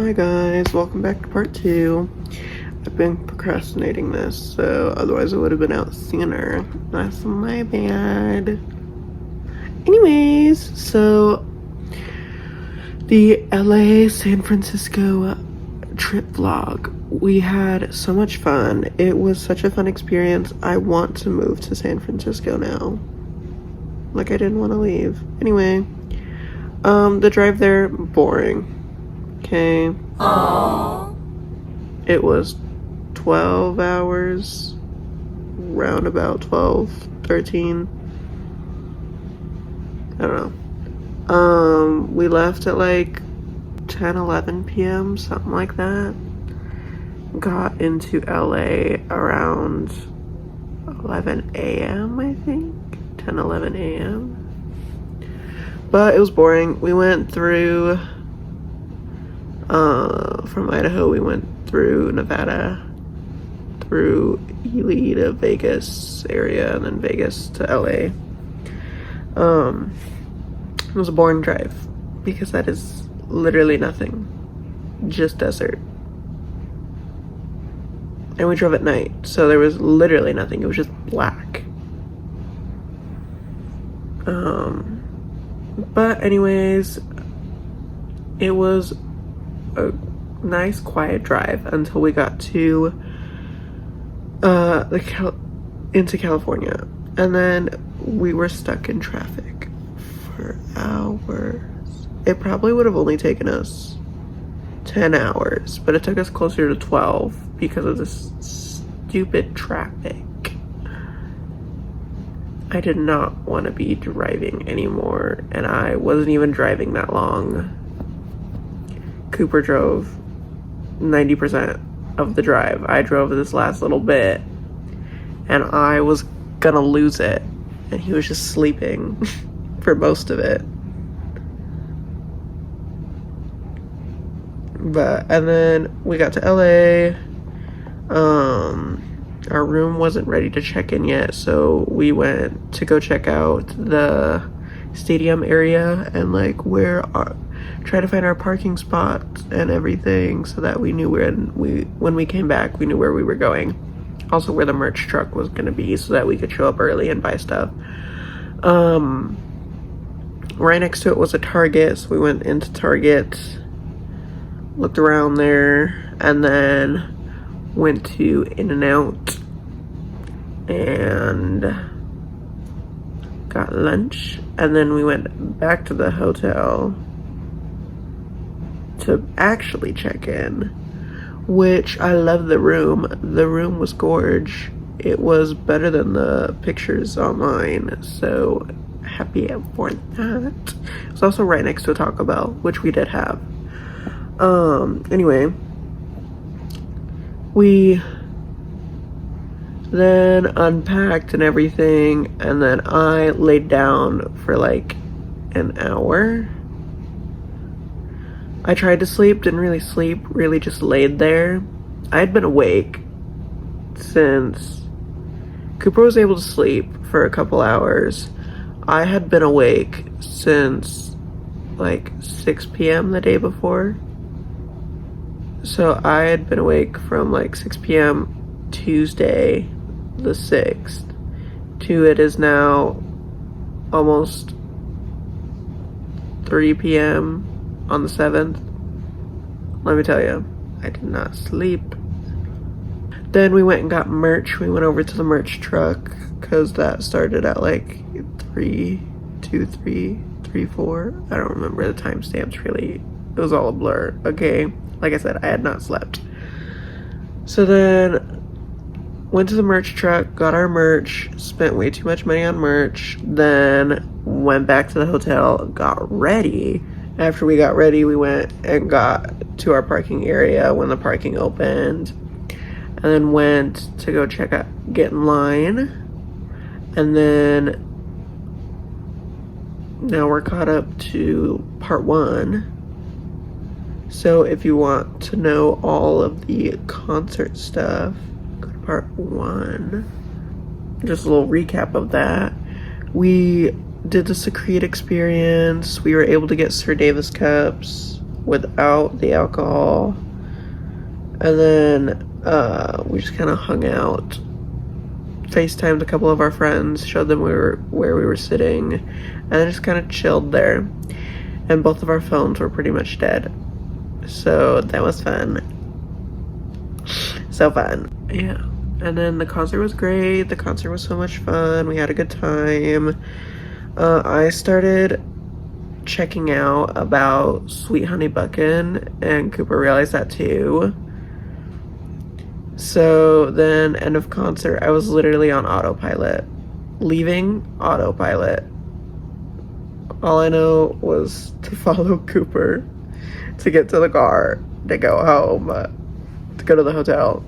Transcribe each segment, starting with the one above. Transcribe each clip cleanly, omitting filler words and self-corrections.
Hi guys, welcome back to part 2. I've been procrastinating this, so otherwise it would have been out sooner. That's my bad. Anyways, so the LA San Francisco trip vlog. We had so much fun. It was such a fun experience. I want to move to San Francisco now. Like, I didn't want to leave. Anyway, the drive there, boring. Okay. Aww. It was 12 hours, round about 12, 13. I don't know. We left at like 10, 11 p.m., something like that. Got into LA around 11 a.m., I think. 10, 11 a.m. But it was boring. We went through, from Idaho, we went through Nevada, through Ely to Vegas area, and then Vegas to LA. It was a boring drive because that is literally nothing, just desert. And we drove at night, so there was literally nothing. It was just black. But anyways, it was a nice quiet drive until we got to into California, and then we were stuck in traffic for hours. It probably would have only taken us 10 hours, but it took us closer to 12 because of this stupid traffic. I did not want to be driving anymore, and I wasn't even driving that long. Cooper drove 90% of the drive. I drove this last little bit, and I was gonna lose it, and he was just sleeping for most of it. And then we got to LA. Our room wasn't ready to check in yet, so we went to go check out the stadium area and like try to find our parking spot and everything, so that we knew when we came back, we knew where we were going. Also where the merch truck was gonna be, so that we could show up early and buy stuff. Right next to it was a Target, so we went into Target, looked around there, and then went to In-N-Out and got lunch, and then we went back to the hotel to actually check in, which I love the room. The room was gorge. It was better than the pictures online, so happy for that. It was also right next to a Taco Bell, which we did have. Anyway, we then unpacked and everything, and then I laid down for like an hour. I tried to sleep, didn't really sleep, really just laid there. I had been awake since Cooper was able to sleep for a couple hours. I had been awake since like 6 p.m. the day before. So I had been awake from like 6 p.m. Tuesday the 6th to it is now almost 3 p.m. on the 7th. Let me tell you, I did not sleep. Then we went and got merch. We went over to the merch truck because that started at like 3, 4. I don't remember the timestamps really. It was all a blur. Okay, like I said, I had not slept. So then went to the merch truck, got our merch, spent way too much money on merch, then went back to the hotel, got ready. After we got ready, we went and got to our parking area when the parking opened, and then went to go get in line, and then now we're caught up to part 1. So if you want to know all of the concert stuff, go to part 1. Just a little recap of that. We did the Secrete experience. We were able to get Sir Davis cups. without the alcohol. And then we just kind of hung out, FaceTimed a couple of our friends, showed them where we were sitting, and then just kind of chilled there. And both of our phones were pretty much dead. So that was fun. So fun. Yeah. And then the concert was great. The concert was so much fun. We had a good time. I started checking out about Sweet Honey Buckin', and Cooper realized that too. So then, end of concert, I was literally on autopilot. Leaving, autopilot. All I know was to follow Cooper, to get to the car, to go home, to go to the hotel.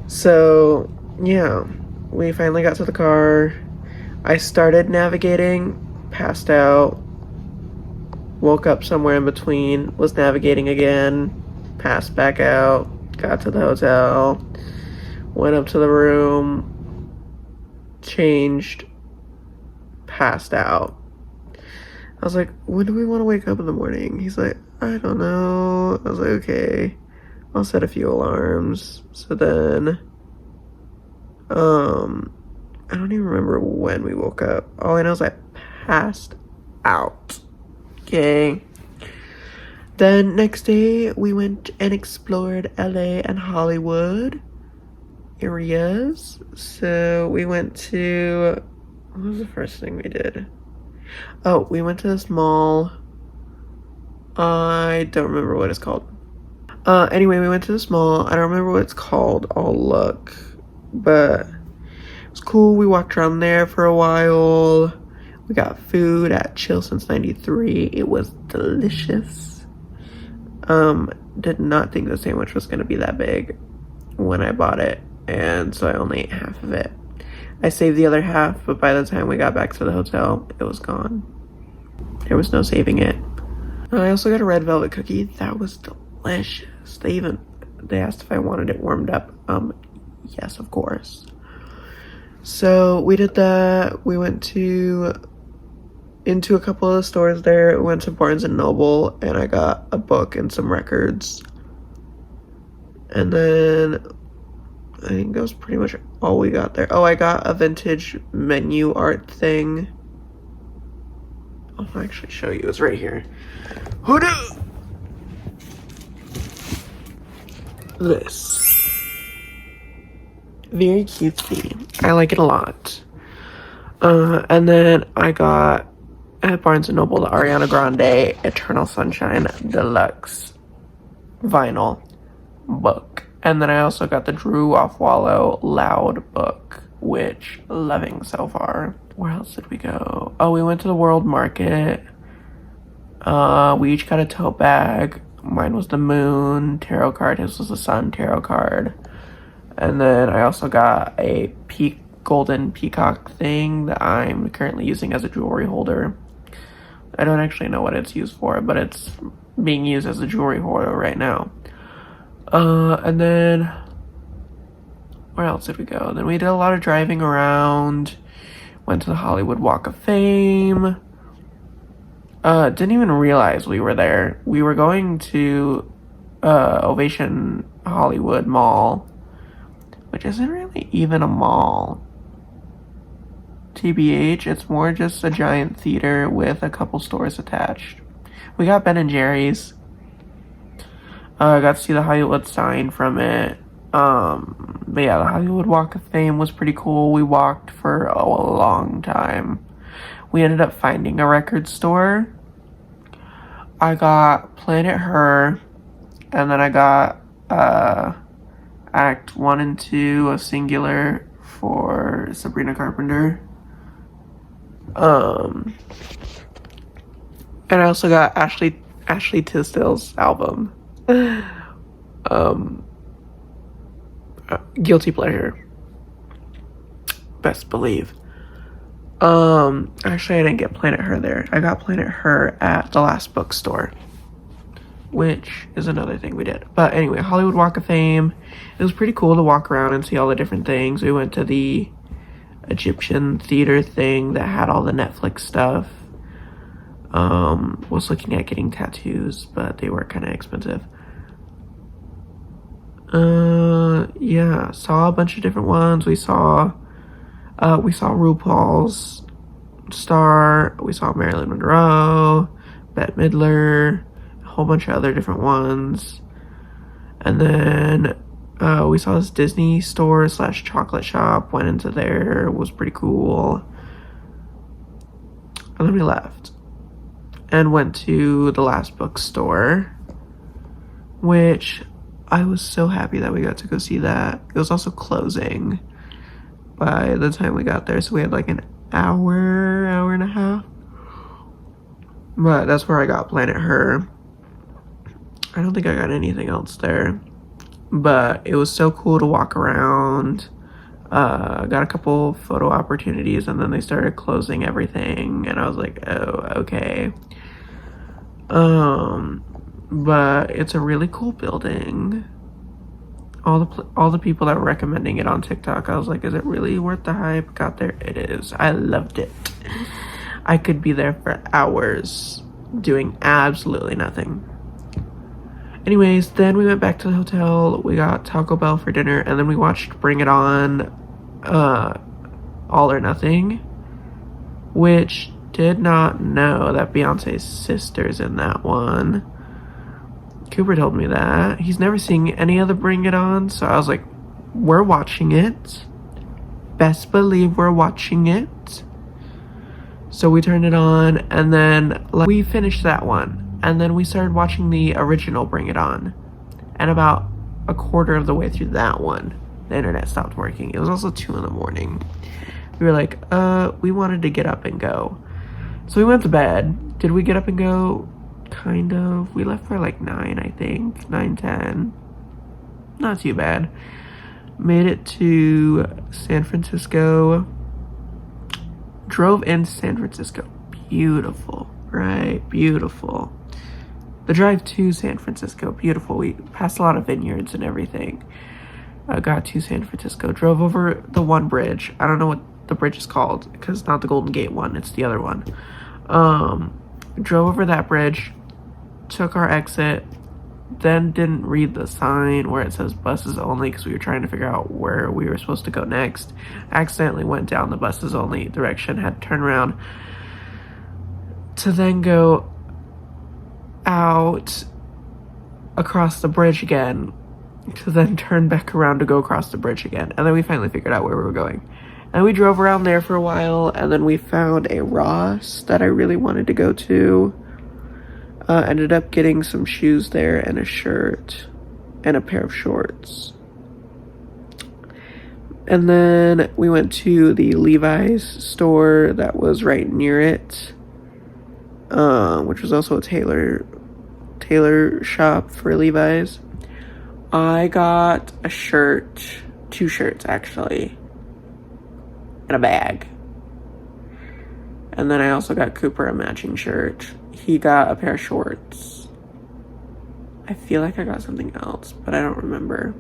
So, yeah, we finally got to the car. I started navigating, passed out, woke up somewhere in between, was navigating again, passed back out, got to the hotel, went up to the room, changed, passed out. I was like, when do we want to wake up in the morning? He's like, I don't know. I was like, okay, I'll set a few alarms. So then, I don't even remember when we woke up. All I know is I passed out. Okay. Then next day, we went and explored LA and Hollywood areas. So we went to, what was the first thing we did? Oh, we went to this mall. I don't remember what it's called. Anyway, we went to this mall. I don't remember what it's called. I'll look. But it was cool. We walked around there for a while. We got food at Chill Since 93. It was delicious. Did not think the sandwich was going to be that big when I bought it, and so I only ate half of it. I saved the other half, but by the time we got back to the hotel, it was gone. There was no saving it. I also got a red velvet cookie. That was delicious. They asked if I wanted it warmed up. Yes, of course. So we did that. We went into a couple of the stores there. We went to Barnes and Noble, and I got a book and some records. And then I think that was pretty much all we got there. Oh, I got a vintage menu art thing. I'll actually show you. It's right here. Hoodoo! This. Very cutesy. I like it a lot. And then I got at Barnes & Noble the Ariana Grande Eternal Sunshine Deluxe vinyl book. And then I also got the Drew Offwallow Loud book, which loving so far. Where else did we go? Oh, we went to the World Market. We each got a tote bag. Mine was the moon tarot card. His was the sun tarot card. And then I also got a golden peacock thing that I'm currently using as a jewelry holder. I don't actually know what it's used for, but it's being used as a jewelry holder right now. And then where else did we go? Then we did a lot of driving around. Went to the Hollywood Walk of Fame. Didn't even realize we were there. We were going to Ovation Hollywood Mall, which isn't really even a mall. TBH, it's more just a giant theater with a couple stores attached. We got Ben & Jerry's. I got to see the Hollywood sign from it. But yeah, the Hollywood Walk of Fame was pretty cool. We walked for a long time. We ended up finding a record store. I got Planet Her, and then I got Act 1 and 2 of Singular for Sabrina Carpenter. And I also got Ashley Tisdale's album. Guilty Pleasure. Best believe. Actually I didn't get Planet Her there. I got Planet Her at the last bookstore, which is another thing we did. But anyway, Hollywood Walk of Fame. It was pretty cool to walk around and see all the different things. We went to the Egyptian theater thing that had all the Netflix stuff. Was looking at getting tattoos, but they were kind of expensive. Yeah, saw a bunch of different ones. We saw RuPaul's star. We saw Marilyn Monroe, Bette Midler, a whole bunch of other different ones. And then we saw this Disney store / chocolate shop. Went into there. It was pretty cool. And then we left and went to the last bookstore, which I was so happy that we got to go see that. It was also closing by the time we got there, so we had like an hour and a half. But that's where I got Planet Her. I don't think I got anything else there. But it was so cool to walk around. Got a couple photo opportunities, and then they started closing everything, and I was like, oh, okay. But it's a really cool building. All the people that were recommending it on TikTok, I was like, is it really worth the hype? Got there, it is. I loved it. I could be there for hours doing absolutely nothing. Anyways, then we went back to the hotel. We got Taco Bell for dinner, and then we watched Bring It On, All or Nothing, which did not know that Beyonce's sister's in that one. Cooper told me that. He's never seen any of the Bring It On, so I was like, we're watching it. Best believe we're watching it. So we turned it on, and then we finished that one. And then we started watching the original Bring It On. And about a quarter of the way through that one, the internet stopped working. It was also 2 a.m. We were like, we wanted to get up and go. So we went to bed. Did we get up and go? Kind of. We left for like 9, I think. 9:10. Not too bad. Made it to San Francisco. Drove into San Francisco. Beautiful, right? Beautiful. The drive to San Francisco, beautiful. We passed a lot of vineyards and everything. Got to San Francisco. Drove over the one bridge. I don't know what the bridge is called, because it's not the Golden Gate one. It's the other one. Drove over that bridge. Took our exit, then didn't read the sign where it says buses only, because we were trying to figure out where we were supposed to go next. Accidentally went down the buses only direction, had to turn around to then go out across the bridge again, to then turn back around to go across the bridge again. And then we finally figured out where we were going. And we drove around there for a while, and then we found a Ross that I really wanted to go to. Ended up getting some shoes there and a shirt and a pair of shorts. And then we went to the Levi's store that was right near it, which was also a tailor shop for Levi's. I got a shirt, 2 shirts actually, and a bag. And then I also got Cooper a matching shirt. He got a pair of shorts. I feel like I got something else, but I don't remember.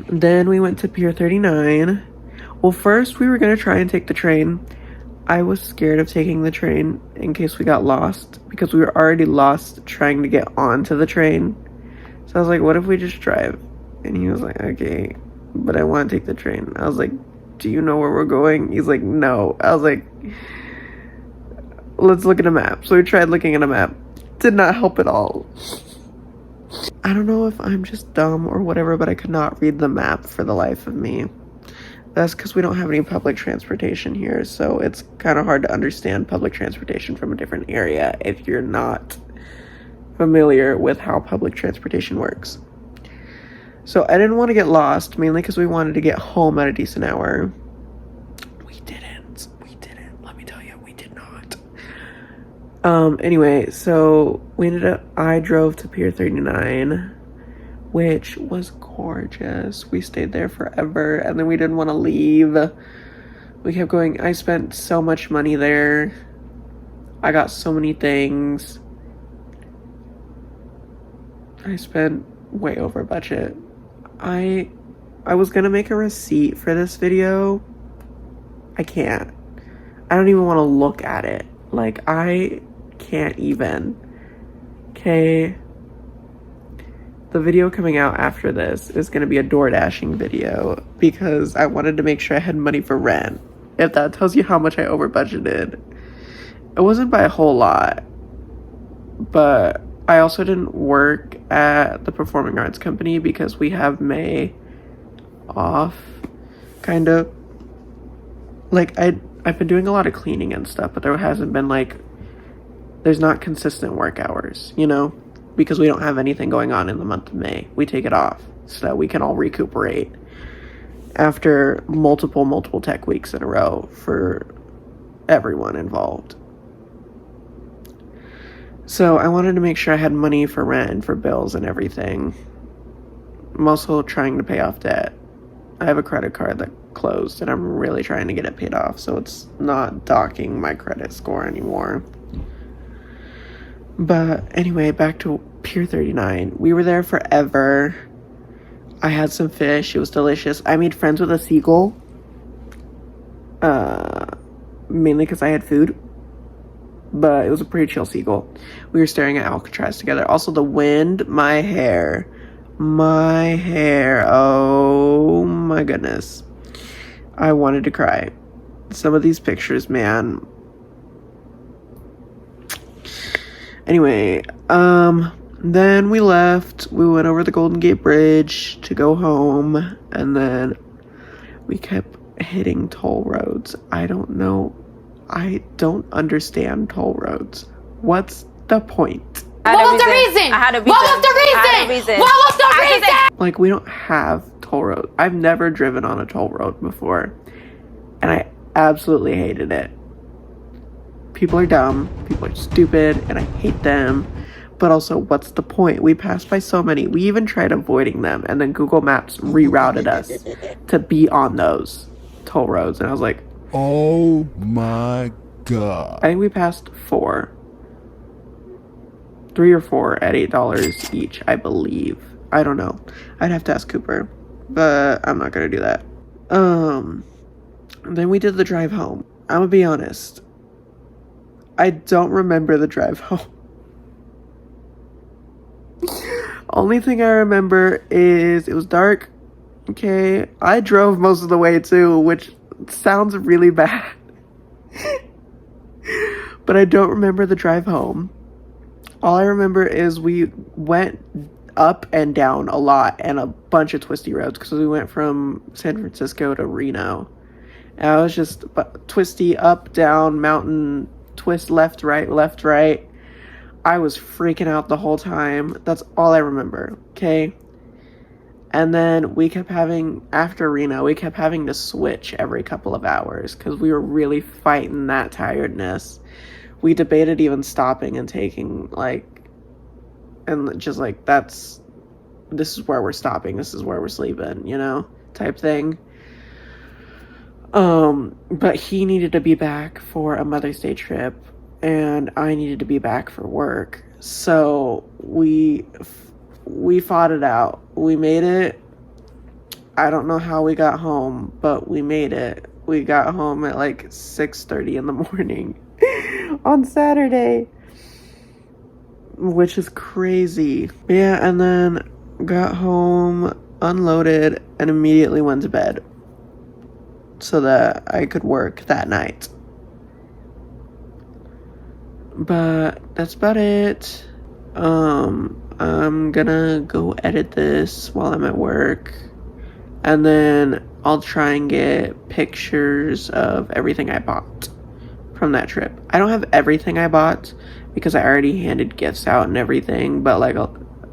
Then we went to Pier 39. Well, first we were going to try and take the train. I was scared of taking the train in case we got lost, because we were already lost trying to get onto the train. So I was like, what if we just drive? And he was like, okay, but I want to take the train. I was like, do you know where we're going? He's like, no. I was like, let's look at a map. So we tried looking at a map. Did not help at all. I don't know if I'm just dumb or whatever, but I could not read the map for the life of me. That's because we don't have any public transportation here, so it's kind of hard to understand public transportation from a different area if you're not familiar with how public transportation works. So I didn't want to get lost, mainly because we wanted to get home at a decent hour. We didn't. Let me tell you, we did not. Anyway, so I drove to Pier 39, which was gorgeous. We stayed there forever, and then we didn't want to leave. We kept going. I spent so much money there. I got so many things. I spent way over budget. I was gonna make a receipt for this video. I can't. I don't even want to look at it. Like, I can't even. Okay. The video coming out after this is going to be a door dashing video because I wanted to make sure I had money for rent. If that tells you how much I over budgeted. It wasn't by a whole lot, but I also didn't work at the performing arts company because we have May off, kind of. Like, I've been doing a lot of cleaning and stuff, but there hasn't been, like, there's not consistent work hours, you know? Because we don't have anything going on in the month of May. We take it off so that we can all recuperate after multiple tech weeks in a row for everyone involved. So I wanted to make sure I had money for rent and for bills and everything. I'm also trying to pay off debt. I have a credit card that closed and I'm really trying to get it paid off so it's not docking my credit score anymore. But anyway, back to Pier 39. We were there forever. I had some fish. It was delicious. I made friends with a seagull. Mainly because I had food. But it was a pretty chill seagull. We were staring at Alcatraz together. Also, the wind, my hair. Oh my goodness. I wanted to cry. Some of these pictures, man. Anyway, then we left. We went over the Golden Gate Bridge to go home, and then we kept hitting toll roads. I don't know. I don't understand toll roads. What's the point? What was the reason? What was the reason? Like, we don't have toll roads. I've never driven on a toll road before, and I absolutely hated it. People are dumb, people are stupid, and I hate them. But also, what's the point? We passed by so many. We even tried avoiding them, and then Google Maps rerouted us to be on those toll roads. And I was like, oh my God. I think we passed 3 or 4 at $8 each, I believe. I don't know. I'd have to ask Cooper, but I'm not gonna do that. Then we did the drive home. I'm gonna be honest. I don't remember the drive home. Only thing I remember is it was dark. Okay, I drove most of the way too, which sounds really bad. But I don't remember the drive home. All I remember is we went up and down a lot and a bunch of twisty roads because we went from San Francisco to Reno. And I was just twisty, up, down, mountain, twist, left, right. I was freaking out the whole time. That's all I remember, okay? And then after Reno, we kept having to switch every couple of hours because we were really fighting that tiredness. We debated even stopping and taking, this is where we're stopping, this is where we're sleeping, you know, type thing. But he needed to be back for a Mother's Day trip, and I needed to be back for work. So we fought it out. We made it. I don't know how we got home, but we made it. We got home at 6:30 in the morning on Saturday, which is crazy. Yeah, and then got home, unloaded, and immediately went to bed so that I could work that night. But that's about it. I'm gonna go edit this while I'm at work, and then I'll try and get pictures of everything I bought from that trip. I don't have everything I bought because I already handed gifts out and everything, but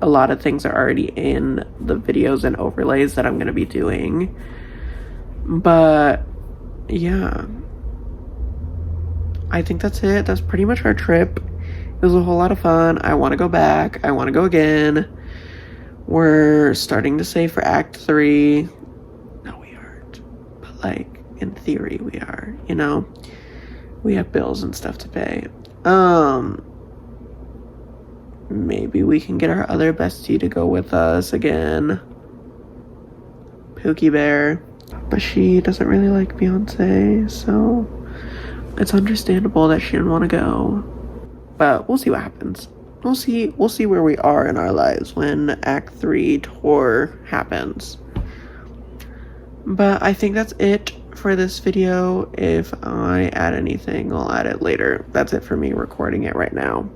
a lot of things are already in the videos and overlays that I'm gonna be doing. But yeah, I think that's it. That's pretty much our trip. It was a whole lot of fun. I want to go back. I want to go again. We're starting to save for Act 3. No, we aren't. But in theory we are, you know? We have bills and stuff to pay. Maybe we can get our other bestie to go with us again. Pookie Bear. But she doesn't really like Beyonce, so it's understandable that she didn't want to go, but we'll see what happens. We'll see where we are in our lives when Act 3 tour happens. But I think that's it for this video. If I add anything, I'll add it later. That's it for me recording it right now.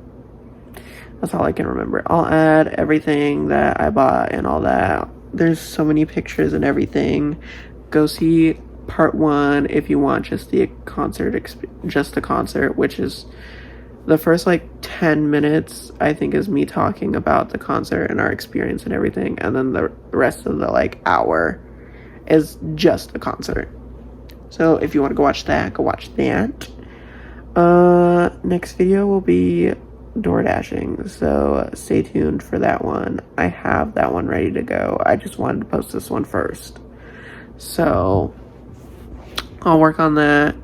That's all I can remember. I'll add everything that I bought and all that. There's so many pictures and everything. Go see part 1 if you want just the concert, which is the first like 10 minutes, I think, is me talking about the concert and our experience and everything. And then the rest of the like hour is just the concert. So if you want to go watch that, go watch that. Next video will be door dashing, so stay tuned for that one. I have that one ready to go. I just wanted to post this one first, so I'll work on that.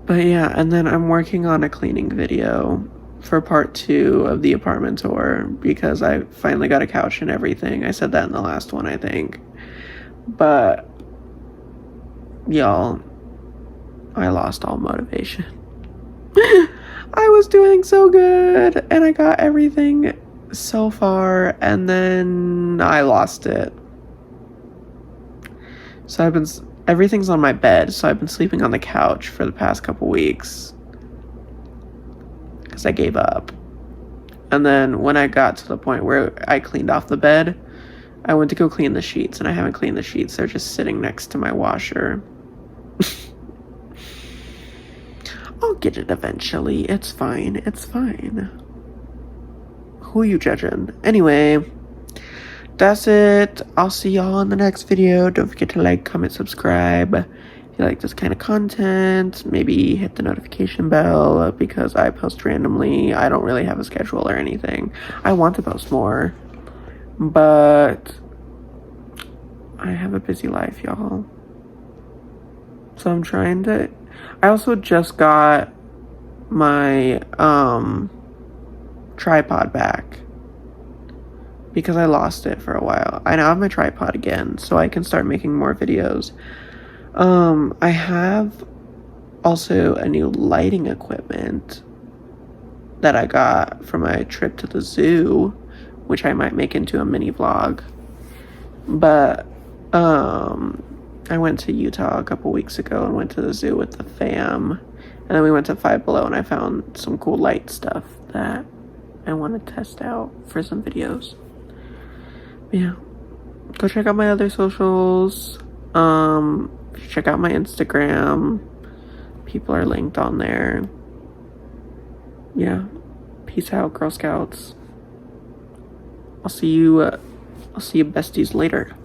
But yeah, and then I'm working on a cleaning video for part 2 of the apartment tour because I finally got a couch and everything. I said that in the last one, I think. But y'all, I lost all motivation. I was doing so good and I got everything so far, and then I lost it. So everything's on my bed, so I've been sleeping on the couch for the past couple weeks because I gave up. And then when I got to the point where I cleaned off the bed, I went to go clean the sheets, and I haven't cleaned the sheets. They're just sitting next to my washer. I'll get it eventually. It's fine. It's fine. Who are you judging? Anyway, that's it. I'll see y'all in the next video. Don't forget to like, comment, subscribe if you like this kind of content. Maybe hit the notification bell because I post randomly. I don't really have a schedule or anything. I want to post more, but I have a busy life, y'all. So I'm trying to... I also just got my tripod back because I lost it for a while. I now have my tripod again, so I can start making more videos. I have also a new lighting equipment that I got for my trip to the zoo, which I might make into a mini vlog. But I went to Utah a couple weeks ago and went to the zoo with the fam. And then we went to Five Below and I found some cool light stuff that I want to test out for some videos. But yeah, go check out my other socials. Check out my Instagram. People are linked on there. Yeah, peace out, Girl Scouts. I'll see you besties later.